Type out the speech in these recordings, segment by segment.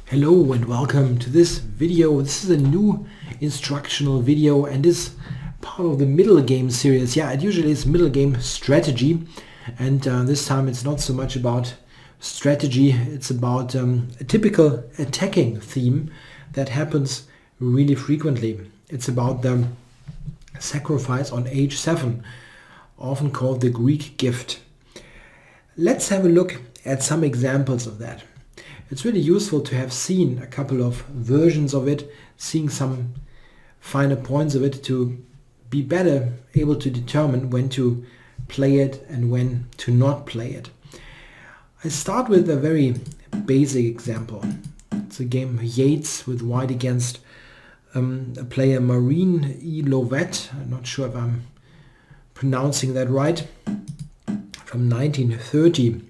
Hello and welcome to this video. This is a new instructional video and is part of the middle game series. Yeah, it usually is middle game strategy, and this time it's not so much about strategy, it's about a typical attacking theme that happens really frequently. It's about the sacrifice on h7, often called the Greek gift. Let's have a look at some examples of that. It's really useful to have seen a couple of versions of it, seeing some finer points of it to be better able to determine when to play it and when to not play it. I start with a very basic example. It's a game Yates with white against a player Marine E. Lovett. I'm not sure if I'm pronouncing that right. From 1930.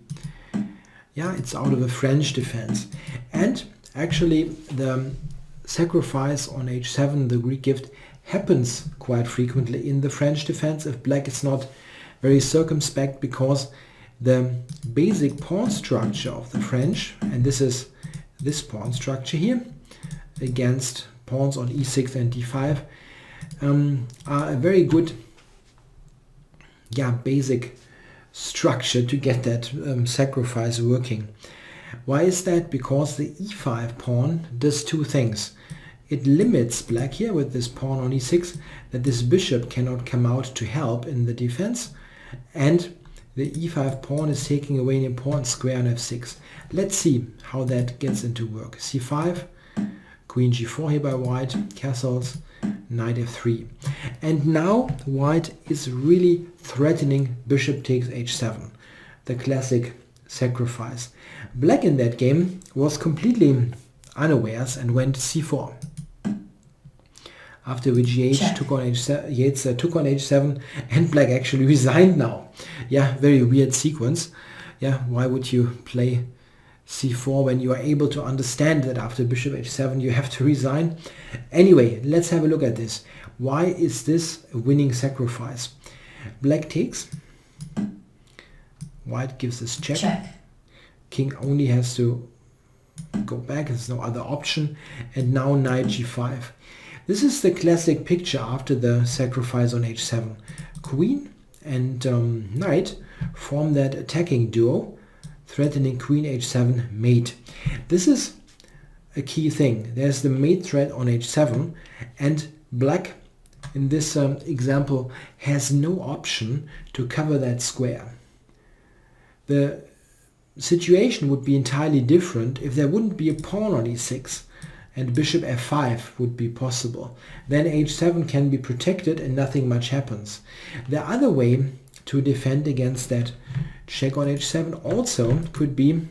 Yeah, it's out of a French defense. And actually the sacrifice on h7, the Greek gift, happens quite frequently in the French defense if black is not very circumspect, because the basic pawn structure of the French, and this is this pawn structure here, against pawns on e6 and d5, are a very good basic structure to get that sacrifice working. Why is that? Because the e5 pawn does two things. It limits black here with this pawn on e6 that this bishop cannot come out to help in the defense, and the e5 pawn is taking away an important square on f6. Let's see how that gets into work. c5, queen g4 here by white, castles, knight f3. And now white is really threatening bishop takes h7, the classic sacrifice. Black in that game was completely unawares and went c4. After which Yates took on h7 and black actually resigned now. Yeah, very weird sequence. Yeah, why would you play c4 when you are able to understand that after bishop h7 you have to resign? Anyway, let's have a look at this. Why is this a winning sacrifice? Black takes, white gives this check. King only has to go back, there's no other option, and now knight g5. This is the classic picture after the sacrifice on h7. Queen and knight form that attacking duo, threatening queen h7 mate. This is a key thing. There's the mate threat on h7, and black in this example has no option to cover that square. The situation would be entirely different if there wouldn't be a pawn on e6 and bishop f5 would be possible. Then h7 can be protected and nothing much happens. The other way to defend against that check on h7 also could be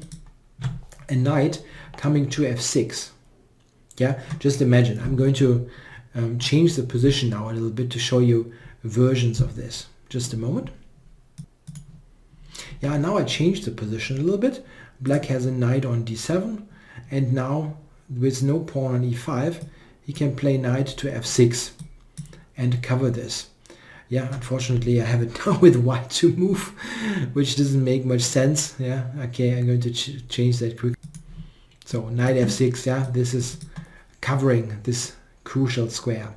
a knight coming to f6. Yeah, just imagine. I'm going to change the position now a little bit to show you versions of this. Just a moment. Yeah, now I changed the position a little bit. Black has a knight on d7, and now with no pawn on e5 he can play knight to f6 and cover this. Yeah, unfortunately I have it now with white to move, which doesn't make much sense. Yeah, okay, I'm going to change that quick. So knight f6, yeah, this is covering this crucial square.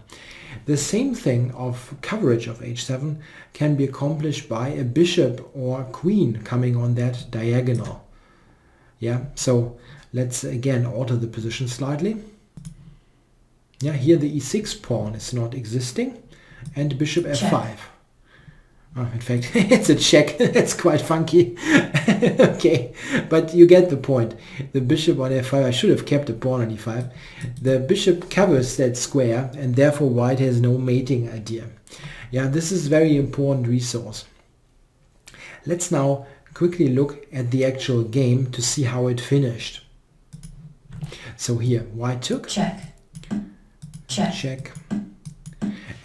The same thing of coverage of h7 can be accomplished by a bishop or queen coming on that diagonal. Yeah, so let's again alter the position slightly. Yeah, here the e6 pawn is not existing, and bishop f5. Oh, in fact, it's a check. That's quite funky. Okay, but you get the point. The bishop on f5, I should have kept the pawn on e5. The bishop covers that square, and therefore white has no mating idea. Yeah, this is a very important resource. Let's now quickly look at the actual game to see how it finished. So here, white took. Check.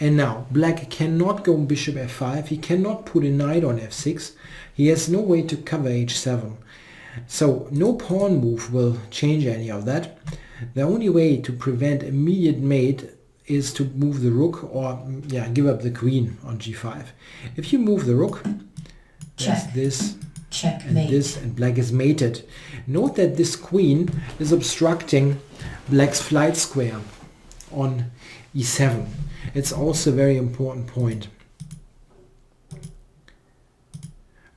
And now black cannot go bishop f5, he cannot put a knight on f6, he has no way to cover h7. So no pawn move will change any of that. The only way to prevent immediate mate is to move the rook or give up the queen on g5. If you move the rook, there's this Checkmate. And black is mated. Note that this queen is obstructing black's flight square on e7. It's also a very important point.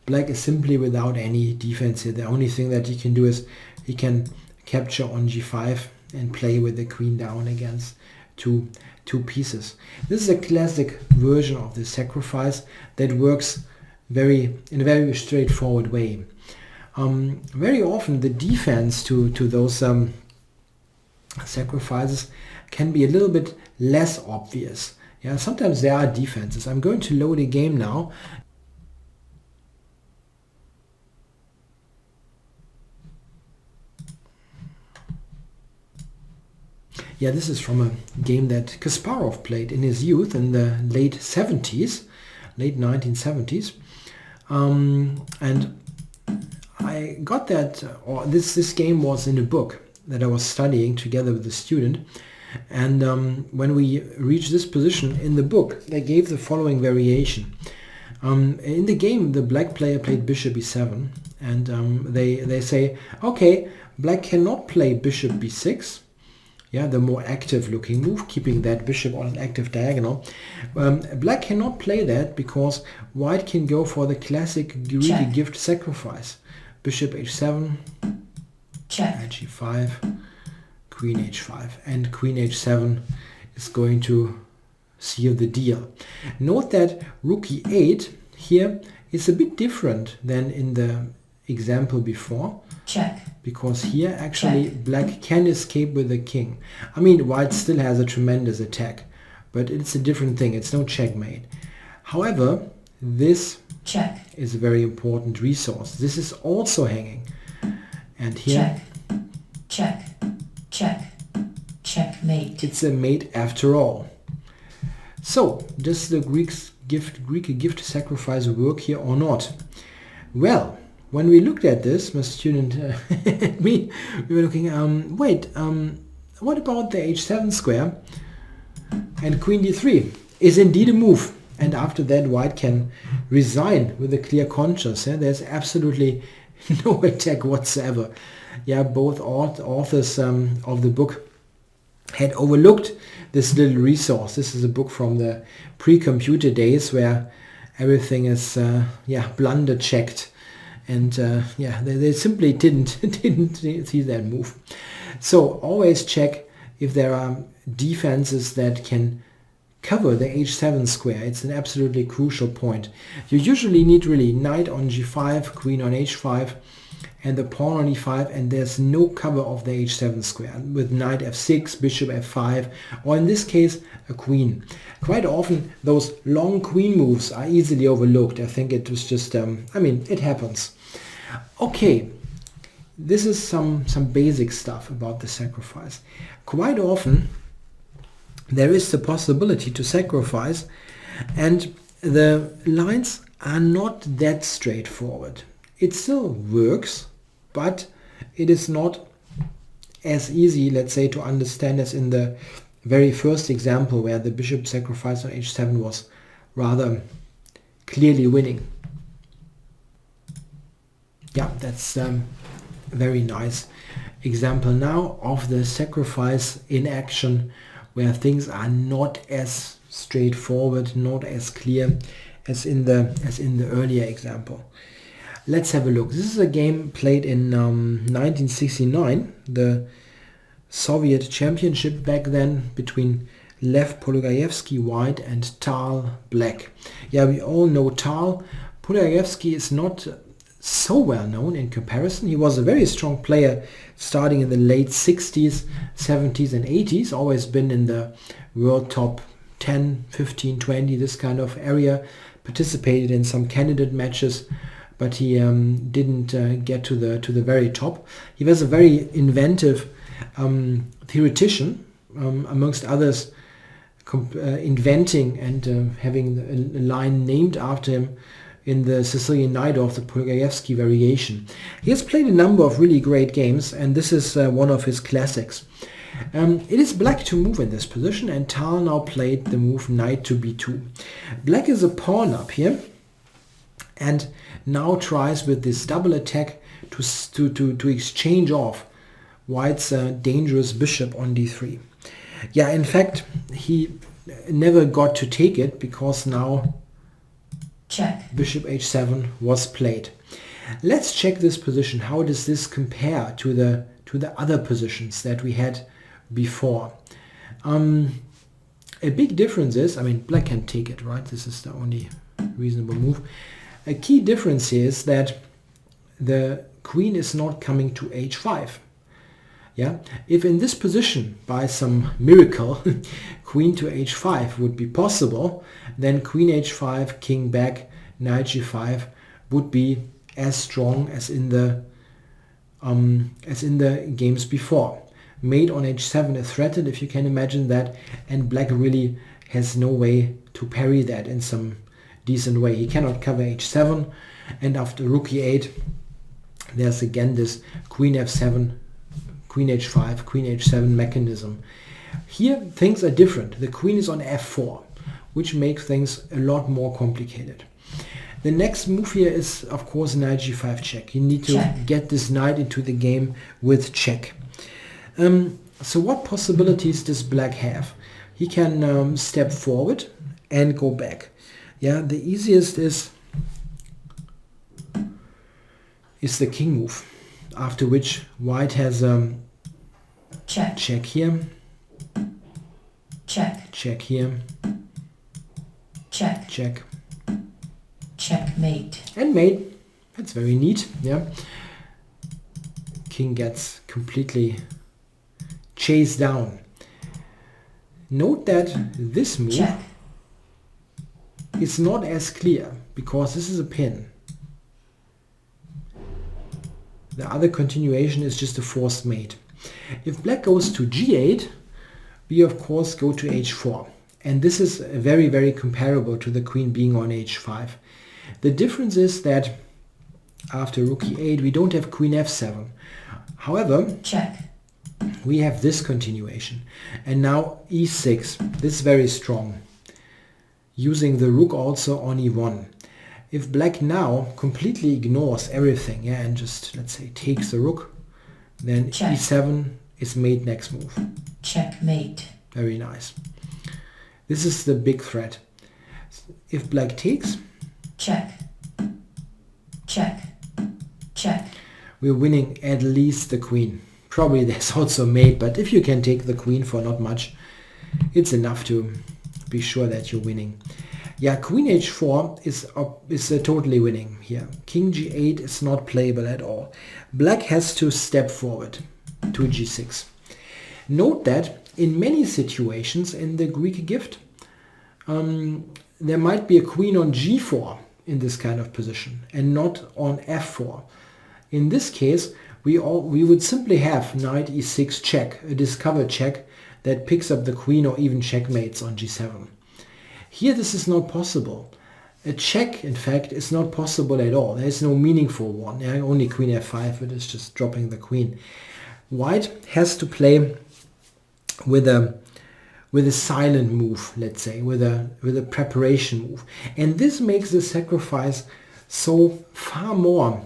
Black is simply without any defense here. The only thing that he can do is he can capture on g5 and play with the queen down against two pieces. This is a classic version of the sacrifice that works in a very straightforward way. Very often the defense to those sacrifices can be a little bit less obvious. Yeah, sometimes there are defenses. I'm going to load a game now. Yeah, this is from a game that Kasparov played in his youth in the late 1970s. And I got that, or this game was in a book that I was studying together with a student. And when we reached this position in the book, they gave the following variation. In the game, the black player played bishop e7, and they say, okay, black cannot play bishop b6. Yeah, the more active looking move, keeping that bishop on an active diagonal. Black cannot play that because white can go for the classic greedy gift sacrifice. Bishop h7, knight g5, queen h5, and queen h7 is going to seal the deal. Note that rook e8 here is a bit different than in the example before. Because here actually black can escape with the king. I mean, white still has a tremendous attack, but it's a different thing. It's no checkmate. However, this is a very important resource. This is also hanging. And here checkmate. It's a mate after all. So, does the Greek gift sacrifice work here or not? Well, when we looked at this, my student and me, we were looking, what about the h7 square? And queen d3 is indeed a move. And after that, white can resign with a clear conscience. Yeah? There's absolutely no attack whatsoever. Yeah, both authors of the book had overlooked this little resource. This is a book from the pre-computer days where everything is blunder checked. And they simply didn't see that move. So always check if there are defenses that can cover the h7 square. It's an absolutely crucial point. You usually need really knight on g5, queen on h5, and the pawn on e5, and there's no cover of the h7 square with knight f6, bishop f5, or in this case a queen. Quite often those long queen moves are easily overlooked. I think it was just, it happens. Okay, this is some basic stuff about the sacrifice. Quite often there is the possibility to sacrifice, and the lines are not that straightforward. It still works, but it is not as easy, let's say, to understand as in the very first example where the bishop sacrifice on h7 was rather clearly winning. Yeah, that's a very nice example now of the sacrifice in action, where things are not as straightforward, not as clear as in the earlier example. Let's have a look. This is a game played in 1969, the Soviet championship back then, between Lev Polygaevsky white and Tal black. Yeah, we all know Tal. Polygaevsky is not so well known in comparison. He was a very strong player starting in the late 60s, 70s and 80s, always been in the world top 10, 15, 20, this kind of area, participated in some candidate matches, but he didn't get to the very top. He was a very inventive theoretician, amongst others inventing and having a line named after him in the Sicilian Najdorf, the Polygaevsky variation. He has played a number of really great games, and this is one of his classics. It is black to move in this position, and Tal now played the move knight to b2. Black is a pawn up here, and now tries with this double attack to exchange off white's dangerous bishop on d3. Yeah, in fact, he never got to take it because now check. Bishop h7 was played. Let's check this position. How does this compare to the other positions that we had before? A big difference is, I mean, black can take it, right? This is the only reasonable move. A key difference here is that the queen is not coming to h5. Yeah, if in this position, by some miracle, queen to h5 would be possible, then queen h5, king back, knight g5 would be as strong as in the games before. Mate on h7 is threatened, if you can imagine that, and black really has no way to parry that in some decent way. He cannot cover h7, and after rook e8, there's again this queen f7, queen h5, queen h7 mechanism. Here things are different. The queen is on f4, which makes things a lot more complicated. The next move here is, of course, knight g5 check. You need to get this knight into the game with check. So what possibilities does black have? He can step forward and go back. Yeah, the easiest is the king move, after which white has check here, check here, check, checkmate, and mate. That's very neat. Yeah, king gets completely chased down. Note that this move is not as clear because this is a pin. The other continuation is just a forced mate. If black goes to g8, we of course go to h4. And this is very, very comparable to the queen being on h5. The difference is that after rook e8, we don't have queen f7. However, we have this continuation. And now e6. This is very strong. Using the rook also on e1. If black now completely ignores everything, yeah, and just, let's say, takes the rook, then e7 is mate next move. Checkmate. Very nice. This is the big threat. If black takes, check, we're winning at least the queen. Probably there's also mate, but if you can take the queen for not much, it's enough to be sure that you're winning. Yeah, queen h4 is totally winning here. King g8 is not playable at all. Black has to step forward to g6. Note that in many situations in the Greek gift, there might be a queen on g4 in this kind of position and not on f4. In this case, we would simply have knight e6 check, a discovered check that picks up the queen or even checkmates on g7. Here this is not possible. A check, in fact, is not possible at all. There is no meaningful one. Yeah, only queen f5, it is just dropping the queen. White has to play with a silent move, let's say, with a preparation move. And this makes the sacrifice so far more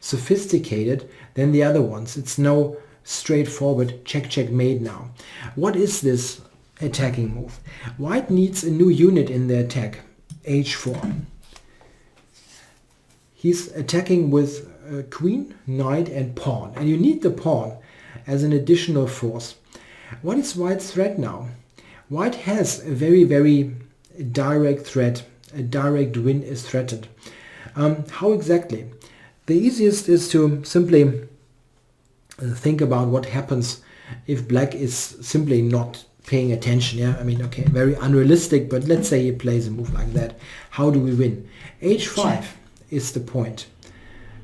sophisticated than the other ones. It's no straightforward check-checkmate now. What is this attacking move? White needs a new unit in the attack, h4. He's attacking with queen, knight and pawn. And you need the pawn as an additional force. What is White's threat now? White has a very, very direct threat. A direct win is threatened. How exactly? The easiest is to simply think about what happens if black is simply not paying attention. Yeah, I mean, okay, very unrealistic, but let's say he plays a move like that. How do we win? h5 is the point.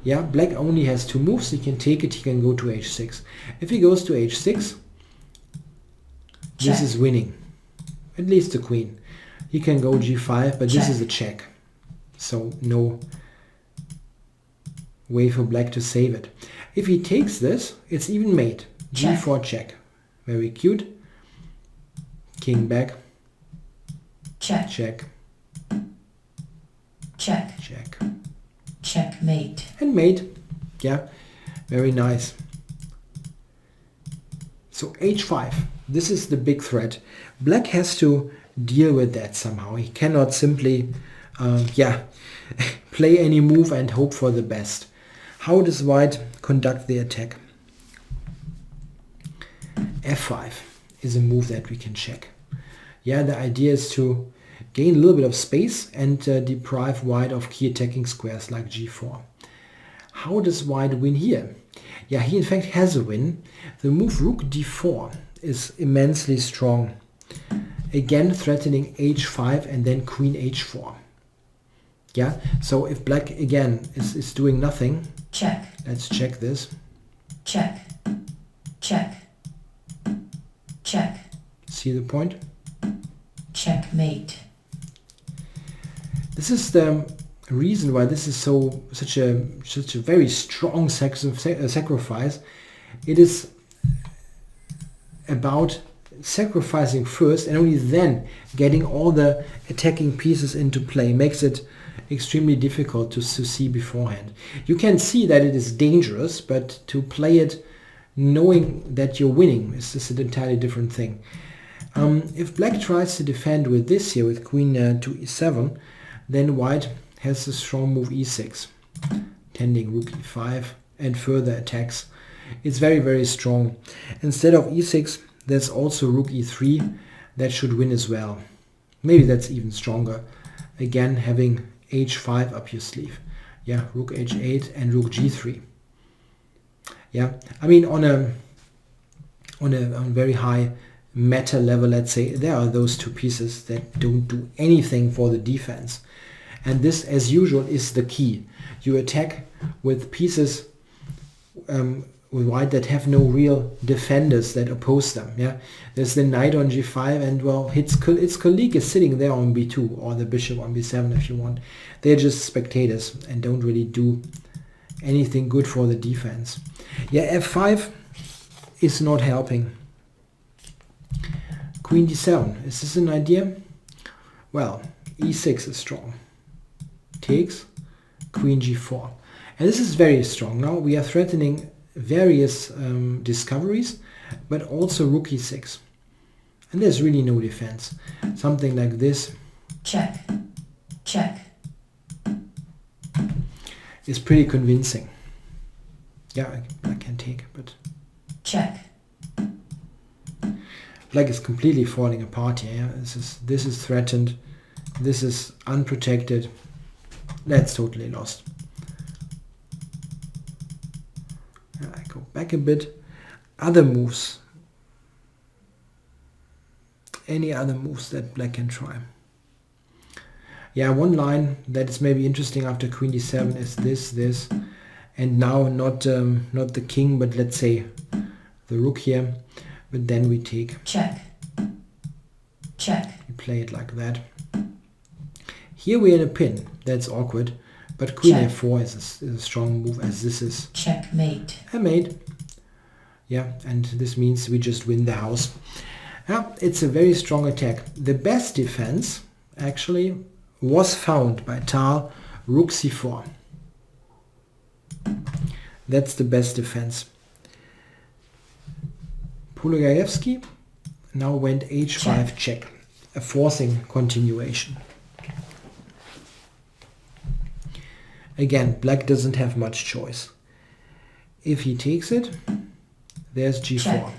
Yeah, black only has two moves. He can take it, he can go to h6. If he goes to h6, this is winning. At least the queen. He can go g5, but this is a check. So no way for black to save it. If he takes this, it's even mate. g4 check. Very cute. King back. Check. Check. Check. Check. Checkmate. And mate. Yeah, very nice. So h5, this is the big threat. Black has to deal with that somehow. He cannot simply play any move and hope for the best. How does white conduct the attack? f5 is a move that we can check. Yeah, the idea is to gain a little bit of space and deprive white of key attacking squares like g4. How does white win here? Yeah, he in fact has a win. The move rook d4 is immensely strong. Again threatening h5 and then queen h4. Yeah, so if black again is doing nothing, Check. let's check this. Check. Check. Check. See the point? Checkmate. This is the reason why this is such a very strong sacrifice. It is about sacrificing first and only then getting all the attacking pieces into play. Makes it extremely difficult to see beforehand. You can see that it is dangerous, but to play it knowing that you're winning is just an entirely different thing. If black tries to defend with this here, with queen to e7, then white has a strong move e6, tending rook e5 and further attacks. It's very, very strong. Instead of e6, there's also rook e3 that should win as well. Maybe that's even stronger. Again, having h5 up your sleeve. Yeah, rook h8 and rook g3. Yeah, I mean on a very high meta level, let's say, there are those two pieces that don't do anything for the defense. And this, as usual, is the key. You attack with pieces with white that have no real defenders that oppose them. Yeah, there's the knight on g5, and well, its colleague is sitting there on b2, or the bishop on b7 if you want. They're just spectators and don't really do anything good for the defense. Yeah, f5 is not helping. Queen d7, is this an idea? Well, e6 is strong. Takes, queen g4. And this is very strong. Now we are threatening various discoveries, but also rook e6. And there's really no defense. Something like this. Check. Check. Is pretty convincing. Yeah, I can take, but... Check. Black is completely falling apart here. Yeah? This is threatened. This is unprotected. That's totally lost. I go back a bit. Other moves. Any other moves that black can try? Yeah, one line that is maybe interesting after queen d7 is this, and now not the king, but let's say the rook here. But then we take. Check. Check. We play it like that. Here we're in a pin. That's awkward. But queen Check. f4 is a strong move, as this is Checkmate. a mate. Yeah, and this means we just win the house. Yeah, it's a very strong attack. The best defense actually was found by Tal, rook c4. That's the best defense. Polygaevsky now went h5 check, a forcing continuation. Again, black doesn't have much choice. If he takes it, there's g4. Check.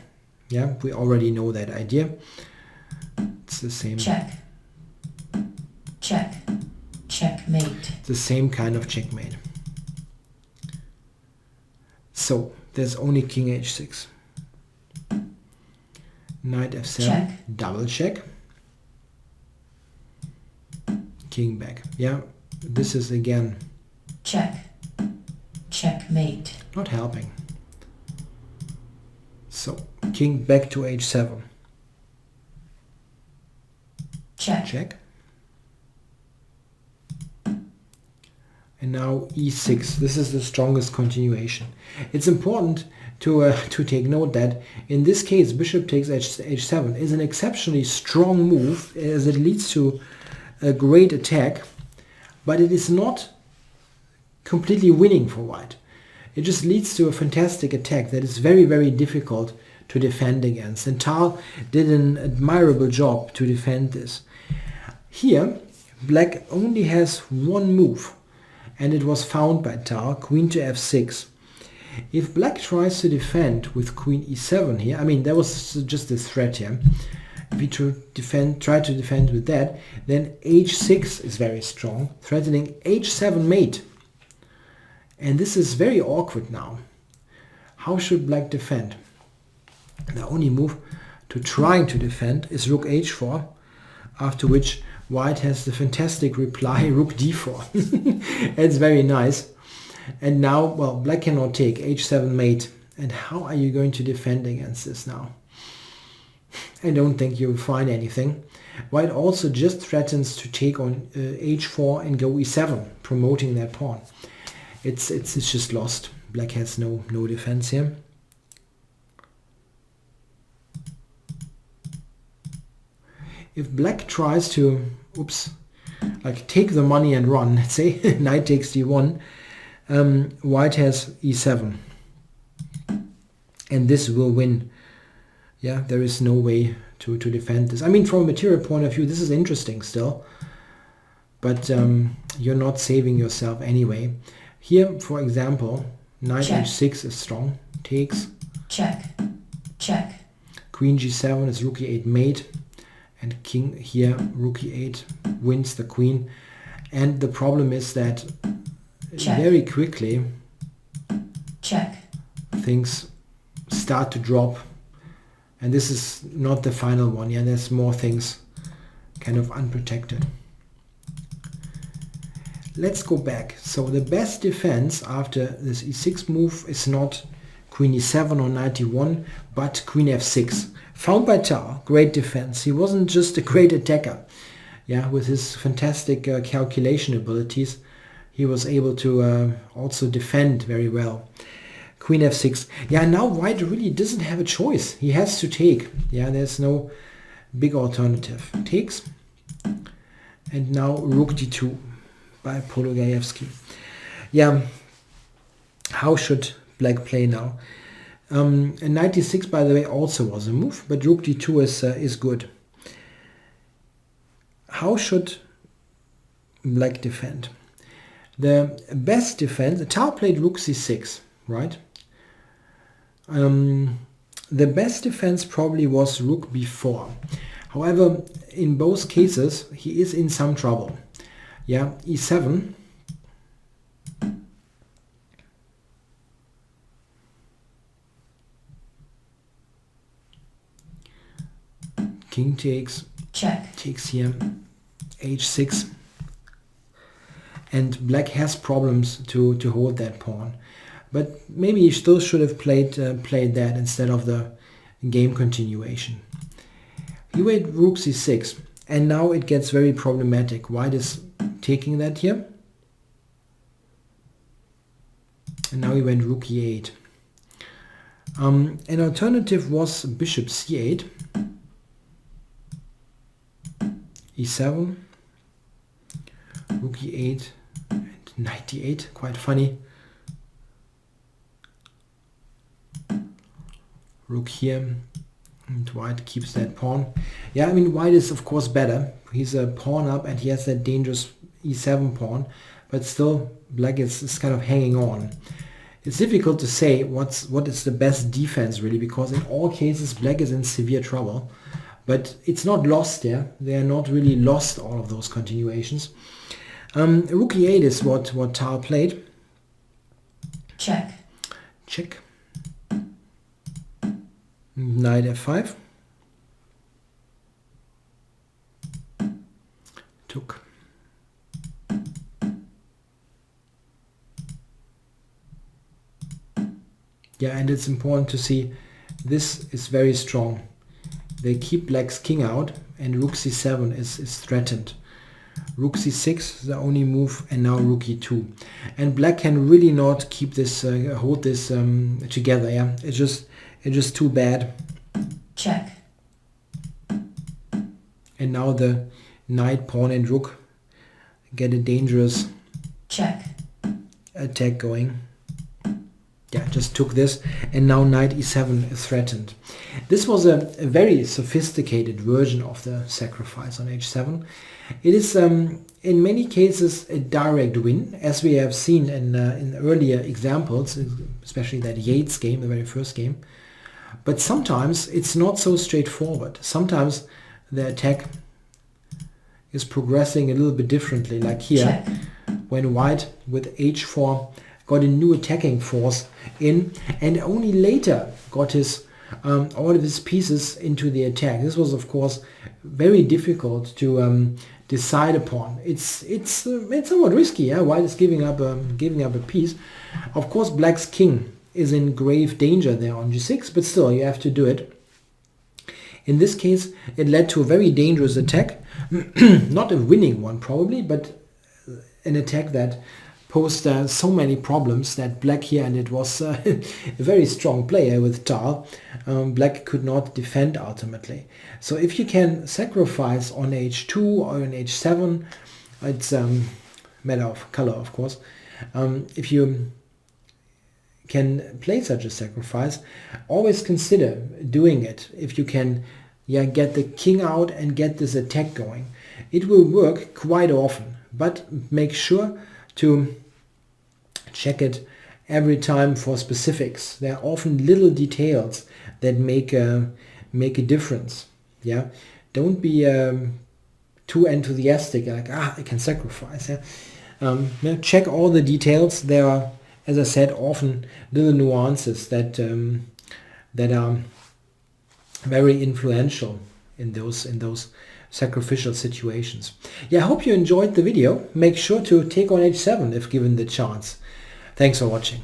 Yeah, we already know that idea. It's the same. Check. Check. Checkmate. The same kind of checkmate. So there's only king h6. Knight f7, Check. double check. King back. Yeah, this is again Check. Checkmate. not helping. So king back to h7. Check. Check. And now e6. This is the strongest continuation. It's important to take note that in this case bishop takes h7 is an exceptionally strong move, as it leads to a great attack, but it is not completely winning for white. It just leads to a fantastic attack that is very, very difficult to defend against. And Tal did an admirable job to defend this. Here, black only has one move, and it was found by Tal, queen to f6. If black tries to defend with queen e7 here, I mean, that was just a threat here. If he try to defend with that, then h6 is very strong, threatening h7 mate. And this is very awkward now. How should black defend? The only move to trying to defend is rook h4, after which white has the fantastic reply, rook d4. It's very nice. And now, well, black cannot take h7 mate. And how are you going to defend against this now? I don't think you'll find anything. White also just threatens to take on h4 and go e7, promoting that pawn. It's just lost. Black has no defense here. If black tries to, like take the money and run, let's say, knight takes d1, white has e7. And this will win. Yeah, there is no way to defend this. I mean, from a material point of view, this is interesting still. But you're not saving yourself anyway. Here, for example, knight h6 is strong. Takes. Check. Check. Queen g7 is rook e8 mate. And king here, rook e8 wins the queen. And the problem is that very quickly things start to drop. And this is not the final one. Yeah, there's more things kind of unprotected. Let's go back. So the best defense after this e6 move is not queen e7 or knight e1, but queen f6. Found by Tal, great defense. He wasn't just a great attacker. Yeah, with his fantastic calculation abilities, he was able to also defend very well. Queen f6. Yeah, now white really doesn't have a choice. He has to take. Yeah, there's no big alternative. Takes. And now rook d2 by Pologayevsky. Yeah, how should black play now? And knight d6, by the way, also was a move, but rook d2 is good. How should black defend? The best defense, Tal played rook c6, right? The best defense probably was rook b4. However, in both cases, he is in some trouble. Yeah, e7. King takes. Check. Takes here. h6. And black has problems to hold that pawn. But maybe he still should have played that instead of the game continuation. He went rook c6. And now it gets very problematic. White is taking that here. And now he went rook e8. An alternative was bishop c8. e7. Rook e8. And knight d8. Quite funny. Rook here. And white keeps that pawn. Yeah, I mean, white is of course better. He's a pawn up and he has that dangerous e7 pawn. But still, black is kind of hanging on. It's difficult to say what is the best defense really, because in all cases black is in severe trouble. But it's not lost there. They are not really lost, all of those continuations. Rook e8 is what Tal played. Check. Check. Knight f5. Took. Yeah, and it's important to see this is very strong. They keep black's king out and rook c7 is threatened. Rook c6 is the only move, and now rook e2. And black can really not keep this, hold this together. Yeah, it's just too bad. Check. And now the knight, pawn and rook get a dangerous check. attack going. Yeah, just took this, and now knight e7 is threatened. This was a very sophisticated version of the sacrifice on h7. It is in many cases a direct win, as we have seen in earlier examples, especially that Yates game, the very first game. But sometimes it's not so straightforward. Sometimes the attack is progressing a little bit differently, like here, Check. when white with h4 got a new attacking force in, and only later got his all of his pieces into the attack. This was, of course, very difficult to decide upon. It's somewhat risky. Yeah, white is giving up a piece. Of course, black's king is in grave danger there on g6, but still you have to do it. In this case, it led to a very dangerous attack, not a winning one probably, but an attack that posed so many problems that black here, and it was a very strong player with Tal, black could not defend ultimately. So if you can sacrifice on h2 or on h7, it's a matter of color, of course. If you can play such a sacrifice, always consider doing it. If you can get the king out and get this attack going, it will work quite often, but make sure to check it every time for specifics. There are often little details that make a difference. Yeah, don't be too enthusiastic, like I can sacrifice. Yeah? Check all the details. There are, as I said, often little nuances that are very influential in those sacrificial situations. Yeah, I hope you enjoyed the video. Make sure to take on h7 if given the chance. Thanks for watching.